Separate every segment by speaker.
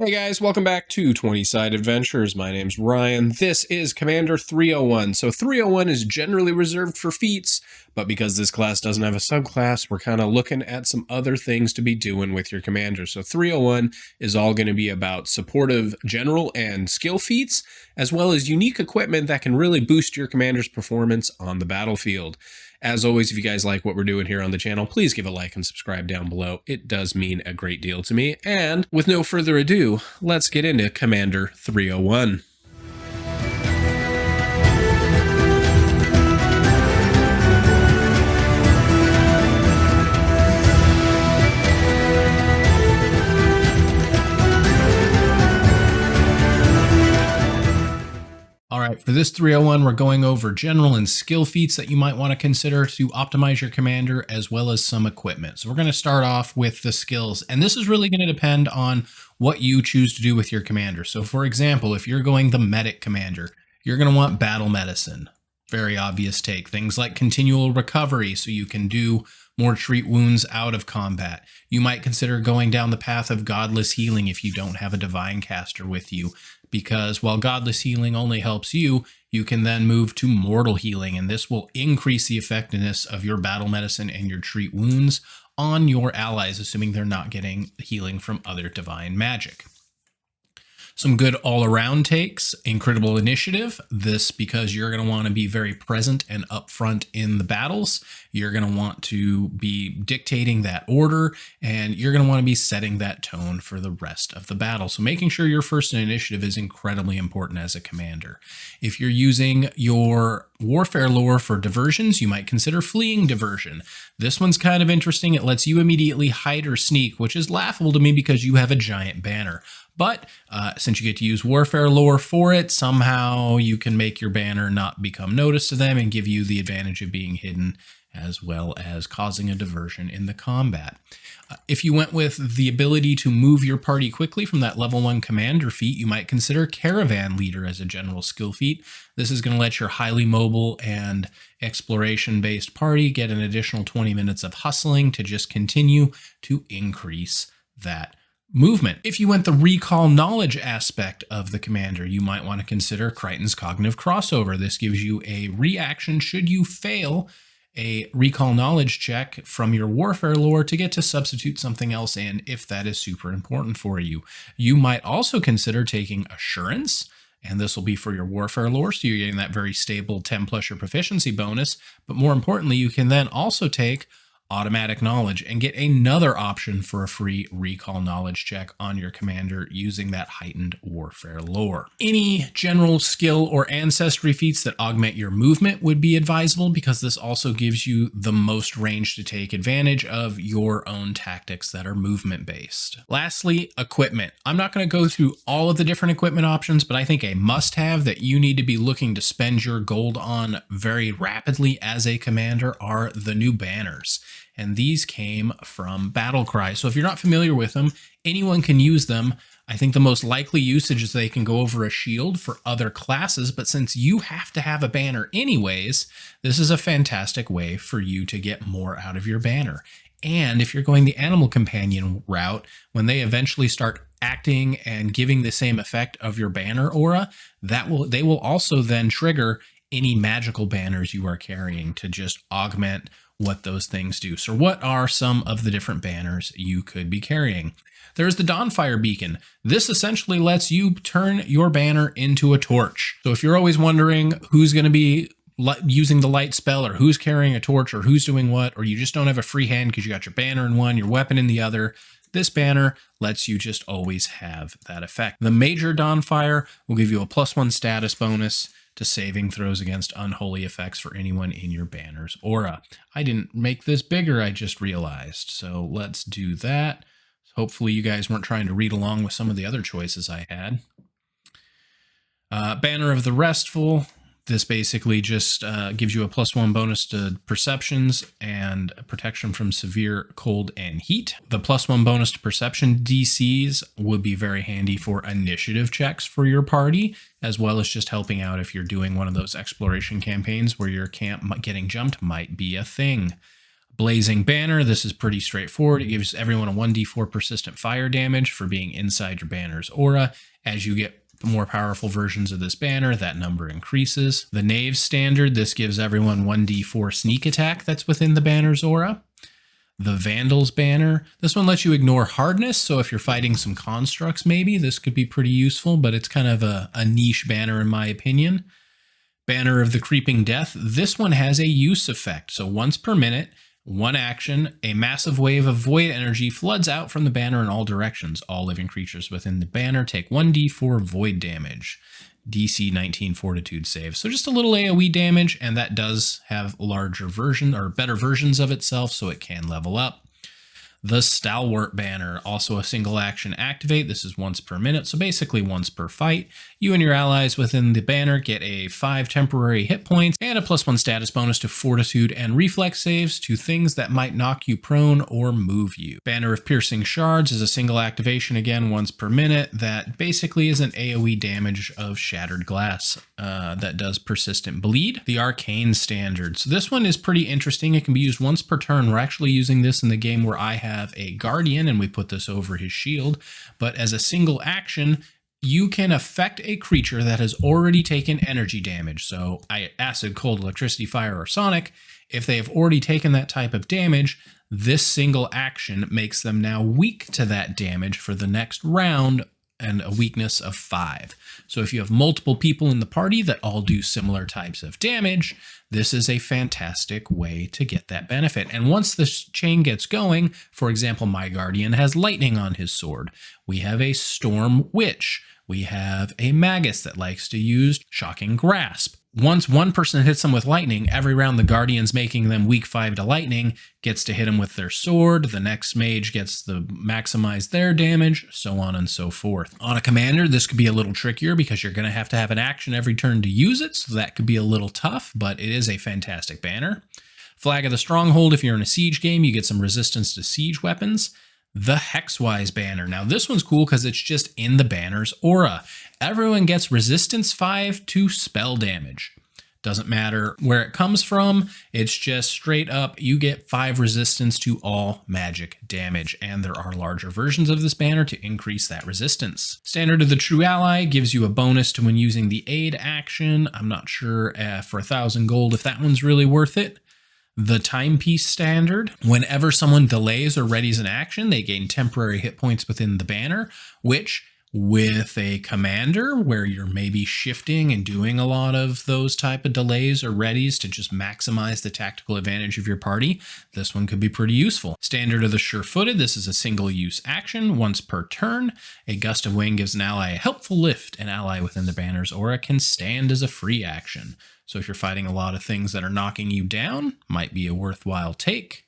Speaker 1: Hey guys, welcome back to 20 Side Adventures. My name's Ryan. This is Commander 301. So 301 is generally reserved for feats, but because this class doesn't have a subclass, we're kind of looking at some other things to be doing with your commander. So 301 is all going to be about supportive general and skill feats, as well as unique equipment that can really boost your commander's performance on the battlefield. As always, if you guys like what we're doing here on the channel, please give a like and subscribe down below. It does mean a great deal to me. And with no further ado, let's get into Commander 301. All right, for this 301, we're going over general and skill feats that you might want to consider to optimize your commander, as well as some equipment. So we're going to start off with the skills, and this is really going to depend on what you choose to do with your commander. So for example, if you're going the medic commander, you're going to want battle medicine. Very obvious take. Things like continual recovery, so you can do more treat wounds out of combat. You might consider going down the path of godless healing if you don't have a divine caster with you, because while godless healing only helps you, you can then move to mortal healing, and this will increase the effectiveness of your battle medicine and your treat wounds on your allies, assuming they're not getting healing from other divine magic. Some good all-around takes, incredible initiative. This because you're going to want to be very present and upfront in the battles. You're going to want to be dictating that order, and you're going to want to be setting that tone for the rest of the battle. So making sure you're first in initiative is incredibly important as a commander. If you're using your warfare lore for diversions, you might consider fleeing diversion. This one's kind of interesting. It lets you immediately hide or sneak, which is laughable to me because you have a giant banner. But since you get to use warfare lore for it, somehow you can make your banner not become noticed to them and give you the advantage of being hidden, as well as causing a diversion in the combat. If you went with the ability to move your party quickly from that level 1 commander feat, you might consider Caravan Leader as a general skill feat. This is going to let your highly mobile and exploration-based party get an additional 20 minutes of hustling to just continue to increase that movement. If you went the recall knowledge aspect of the commander, you might want to consider Crichton's Cognitive Crossover. This gives you a reaction should you fail a recall knowledge check from your warfare lore to get to substitute something else in if that is super important for you. You might also consider taking Assurance, and this will be for your warfare lore, so you're getting that very stable 10 plus your proficiency bonus. But more importantly, you can then also take Automatic Knowledge and get another option for a free recall knowledge check on your commander using that heightened warfare lore. Any general skill or ancestry feats that augment your movement would be advisable, because this also gives you the most range to take advantage of your own tactics that are movement based. Lastly, equipment. I'm not going to go through all of the different equipment options, but I think a must-have that you need to be looking to spend your gold on very rapidly as a commander are the new banners. And these came from Battlecry. So if you're not familiar with them, anyone can use them. I think the most likely usage is they can go over a shield for other classes, but since you have to have a banner anyways, this is a fantastic way for you to get more out of your banner. And if you're going the animal companion route, when they eventually start acting and giving the same effect of your banner aura, they will also then trigger any magical banners you are carrying to just augment what those things do. So what are some of the different banners you could be carrying? There's the Dawnfire Beacon. This essentially lets you turn your banner into a torch. So if you're always wondering who's going to be using the light spell, or who's carrying a torch, or who's doing what, or you just don't have a free hand because you got your banner in one, your weapon in the other, this banner lets you just always have that effect. The Major Dawnfire will give you a +1 status bonus to saving throws against unholy effects for anyone in your banner's aura. I didn't make this bigger, I just realized. So let's do that. Hopefully you guys weren't trying to read along with some of the other choices I had. Banner of the Restful. This basically just gives you a +1 bonus to perceptions and protection from severe cold and heat. The +1 bonus to perception DCs would be very handy for initiative checks for your party, as well as just helping out if you're doing one of those exploration campaigns where your camp getting jumped might be a thing. Blazing Banner, this is pretty straightforward. It gives everyone a 1d4 persistent fire damage for being inside your banner's aura. As you get more powerful versions of this banner, that number increases. The Knave Standard, this gives everyone 1d4 sneak attack that's within the banner's aura. The Vandal's Banner, this one lets you ignore hardness, so if you're fighting some constructs maybe, this could be pretty useful, but it's kind of a niche banner in my opinion. Banner of the Creeping Death, this one has a use effect, so once per minute, one action, a massive wave of void energy floods out from the banner in all directions. All living creatures within the banner take 1d4 void damage. DC 19 fortitude save. So just a little AoE damage, and that does have larger version or better versions of itself, so it can level up. The Stalwart Banner, also a single action activate. This is once per minute, so basically once per fight. You and your allies within the banner get a 5 temporary hit points and a +1 status bonus to fortitude and reflex saves to things that might knock you prone or move you. Banner of Piercing Shards is a single activation, again once per minute, that basically is an AoE damage of shattered glass that does persistent bleed. The Arcane Standard, so this one is pretty interesting. It can be used once per turn. We're actually using this in the game where I have a Guardian and we put this over his shield, but as a single action, you can affect a creature that has already taken energy damage. So acid, cold, electricity, fire, or sonic. If they have already taken that type of damage, this single action makes them now weak to that damage for the next round and a weakness of 5. So if you have multiple people in the party that all do similar types of damage, this is a fantastic way to get that benefit. And once this chain gets going, for example, my Guardian has lightning on his sword. We have a Storm Witch. We have a Magus that likes to use Shocking Grasp. Once one person hits them with lightning, every round the Guardian's making them weak 5 to lightning gets to hit them with their sword. The next mage gets to maximize their damage, so on and so forth. On a commander, this could be a little trickier because you're going to have an action every turn to use it, so that could be a little tough, but it is a fantastic banner. Flag of the Stronghold, if you're in a siege game, you get some resistance to siege weapons. The Hexwise Banner. Now this one's cool because it's just in the banner's aura. Everyone gets resistance 5 to spell damage. Doesn't matter where it comes from, it's just straight up, you get 5 resistance to all magic damage, and there are larger versions of this banner to increase that resistance. Standard of the True Ally gives you a bonus to when using the aid action. I'm not sure for 1,000 gold if that one's really worth it. The Timepiece Standard, whenever someone delays or readies an action, they gain temporary hit points within the banner, which with a commander where you're maybe shifting and doing a lot of those type of delays or readies to just maximize the tactical advantage of your party, this one could be pretty useful. Standard of the Sure-Footed, this is a single-use action once per turn. A Gust of Wind gives an ally a helpful lift. An ally within the banner's aura can stand as a free action. So if you're fighting a lot of things that are knocking you down, might be a worthwhile take.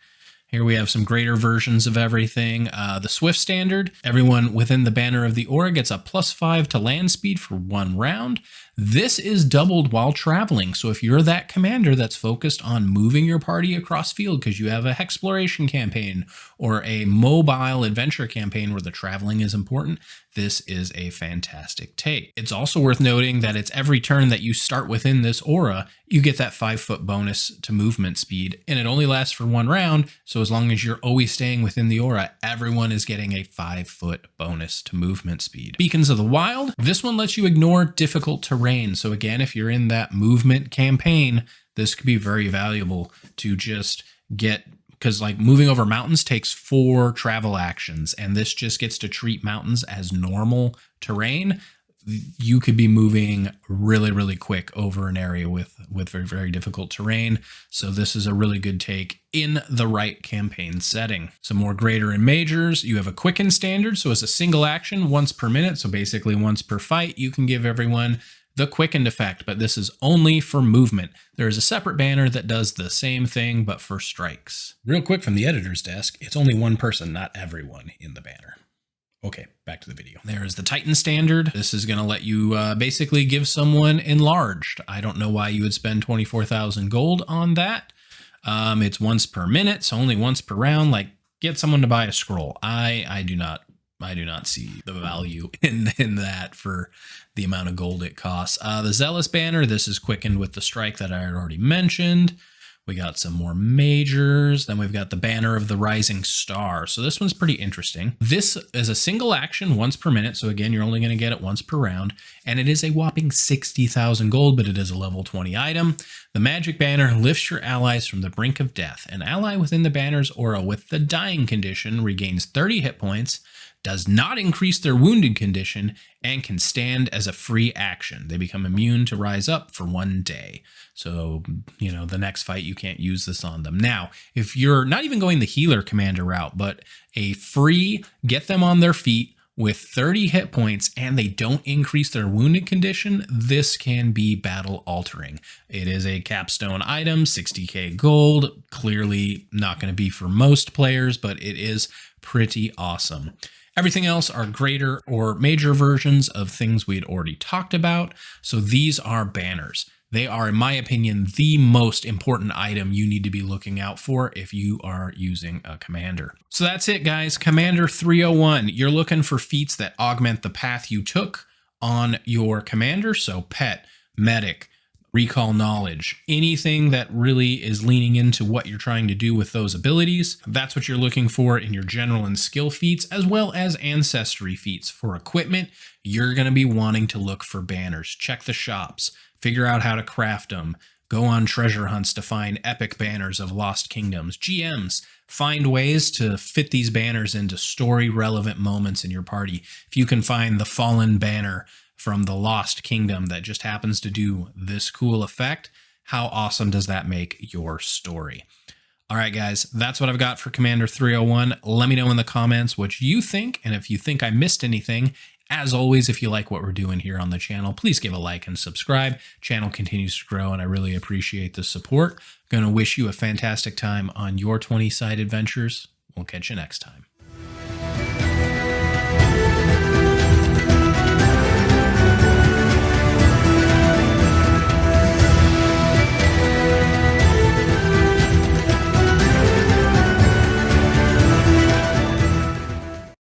Speaker 1: Here we have some greater versions of everything. The Swift Standard, everyone within the banner of the aura gets a +5 to land speed for 1 round. This is doubled while traveling. So if you're that commander that's focused on moving your party across field because you have a Hexploration campaign or a mobile adventure campaign where the traveling is important, this is a fantastic take. It's also worth noting that it's every turn that you start within this aura, you get that 5-foot bonus to movement speed, and it only lasts for 1 round. So as long as you're always staying within the aura, everyone is getting a 5-foot bonus to movement speed. Beacons of the Wild, this one lets you ignore difficult terrain. So again, if you're in that movement campaign, this could be very valuable to just get, because like moving over mountains takes 4 travel actions, and this just gets to treat mountains as normal terrain. You could be moving really, really quick over an area with very, very difficult terrain. So this is a really good take in the right campaign setting. Some more greater and majors. You have a Quicken Standard. So it's a single action once per minute. So basically once per fight, you can give everyone the quickened effect, but this is only for movement. There is a separate banner that does the same thing, but for strikes. Real quick from the editor's desk, it's only 1 person, not everyone in the banner. Okay, back to the video. There is the Titan Standard. This is going to let you basically give someone enlarged. I don't know why you would spend 24,000 gold on that. It's once per minute, so only once per round. Like, get someone to buy a scroll. I do not see the value in that for the amount of gold it costs. The Zealous Banner, this is quickened with the strike that I had already mentioned. We got some more majors. Then we've got the banner of the rising star. So this one's pretty interesting. This is a single action once per minute. So again, you're only going to get it once per round. And it is a whopping 60,000 gold, but it is a level 20 item. The magic banner lifts your allies from the brink of death. An ally within the banner's aura with the dying condition regains 30 hit points, does not increase their wounded condition, and can stand as a free action. They become immune to rise up for 1 day. So, the next fight, you can't use this on them. Now, if you're not even going the healer commander route, but a free get them on their feet with 30 hit points and they don't increase their wounded condition, this can be battle altering. It is a capstone item, 60k gold, clearly not going to be for most players, but it is pretty awesome. Everything else are greater or major versions of things we had already talked about. So these are banners. They are, in my opinion, the most important item you need to be looking out for if you are using a commander. So that's it, guys. Commander 301. You're looking for feats that augment the path you took on your commander. So pet, medic, recall knowledge, anything that really is leaning into what you're trying to do with those abilities. That's what you're looking for in your general and skill feats, as well as ancestry feats. For equipment, you're going to be wanting to look for banners. Check the shops, figure out how to craft them, go on treasure hunts to find epic banners of lost kingdoms. GMs, find ways to fit these banners into story relevant moments in your party. If you can find the fallen banner from the Lost Kingdom that just happens to do this cool effect, how awesome does that make your story? All right, guys, that's what I've got for Commander 301. Let me know in the comments what you think, and if you think I missed anything. As always, if you like what we're doing here on the channel, please give a like and subscribe. Channel continues to grow, and I really appreciate the support. Going to wish you a fantastic time on your 20-side adventures. We'll catch you next time.